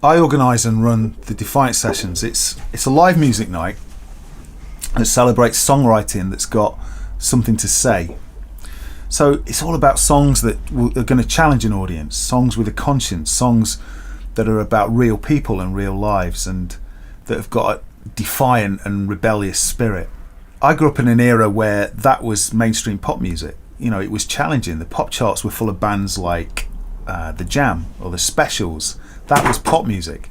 I organise and run the Defiance Sessions. It's a live music night that celebrates songwriting that's got something to say. So it's all about songs that are going to challenge an audience, songs with a conscience, songs that are about real people and real lives and that have got a defiant and rebellious spirit. I grew up in an era where that was mainstream pop music. You know, it was challenging. The pop charts were full of bands like The Jam or The Specials. That was pop music.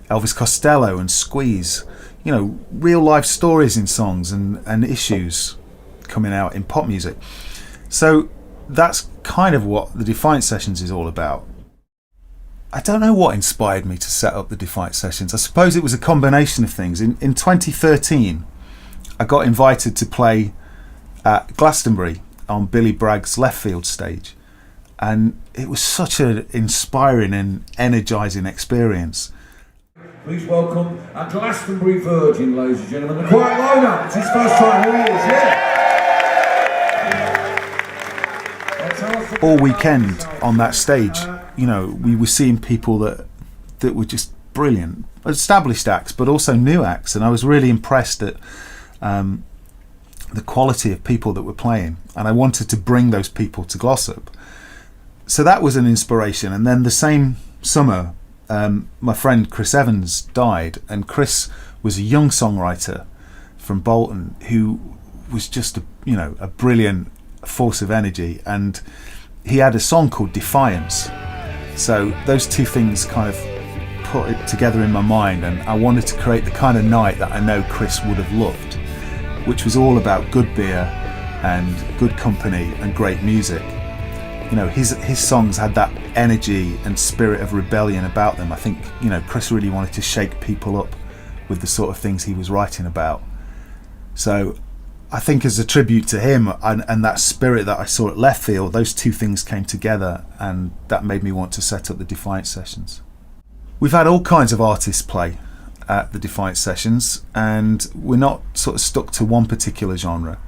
Elvis Costello and Squeeze. You know, real life stories in songs and issues coming out in pop music. So that's kind of what the Defiance Sessions is all about. I don't know what inspired me to set up the Defiance Sessions. I suppose it was a combination of things. In 2013, I got invited to play at Glastonbury on Billy Bragg's Left Field stage. And it was such an inspiring and energising experience. Please welcome our Glastonbury Virgin, ladies and gentlemen. The quiet lineup. It's his first time here. Yeah. All weekend on that stage, you know, we were seeing people that were just brilliant, established acts, but also new acts, and I was really impressed at the quality of people that were playing, and I wanted to bring those people to Glossop. So that was an inspiration. And then the same summer, my friend Chris Evans died, and Chris was a young songwriter from Bolton who was just a brilliant force of energy, and he had a song called Defiance. So those two things kind of put it together in my mind, and I wanted to create the kind of night that I know Chris would have loved, which was all about good beer and good company and great music. You know, his songs had that energy and spirit of rebellion about them. I think, you know, Chris really wanted to shake people up with the sort of things he was writing about. So I think as a tribute to him and that spirit that I saw at Left Field, those two things came together, and that made me want to set up the Defiance Sessions. We've had all kinds of artists play at the Defiance Sessions, and we're not sort of stuck to one particular genre.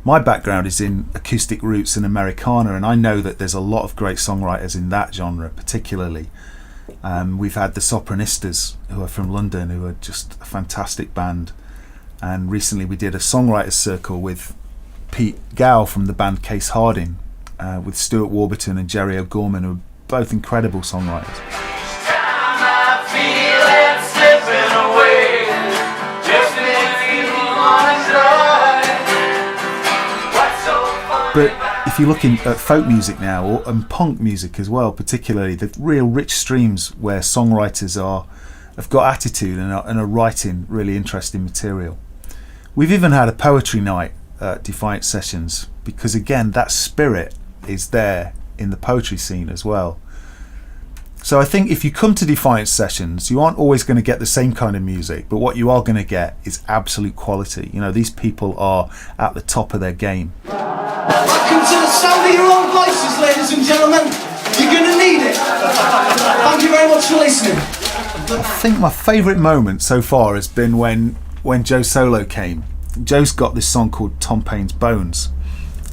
My background is in acoustic roots and Americana, and I know that there's a lot of great songwriters in that genre particularly. We've had the Sopranistas, who are from London, who are just a fantastic band. And recently we did a songwriters circle with Pete Gow from the band Case Harding, with Stuart Warburton and Jerry O'Gorman, who are both incredible songwriters. But if you're looking at folk music now, and punk music as well, particularly, the real rich streams where songwriters have got attitude and are writing really interesting material. We've even had a poetry night at Defiance Sessions, because again, that spirit is there in the poetry scene as well. So I think if you come to Defiance Sessions, you aren't always going to get the same kind of music, but what you are going to get is absolute quality. You know, these people are at the top of their game. Welcome to the sound of your own voices, ladies and gentlemen. You're going to need it. Thank you very much for listening. I think my favourite moment so far has been when Joe Solo came. Joe's got this song called Tom Paine's Bones,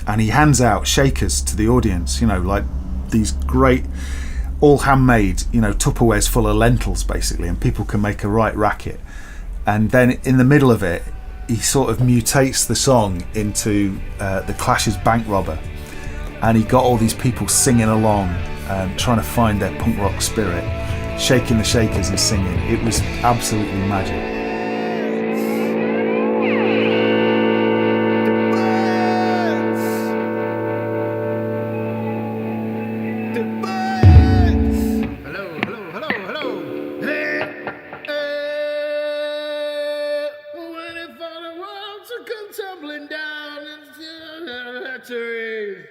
and he hands out shakers to the audience, you know, like these great, all handmade, you know, Tupperwares full of lentils basically, and people can make a right racket. And then in the middle of it, he sort of mutates the song into the Clash's Bank Robber, and he got all these people singing along, trying to find their punk rock spirit, shaking the shakers and singing. It was absolutely magic. Tumbling down into the trees.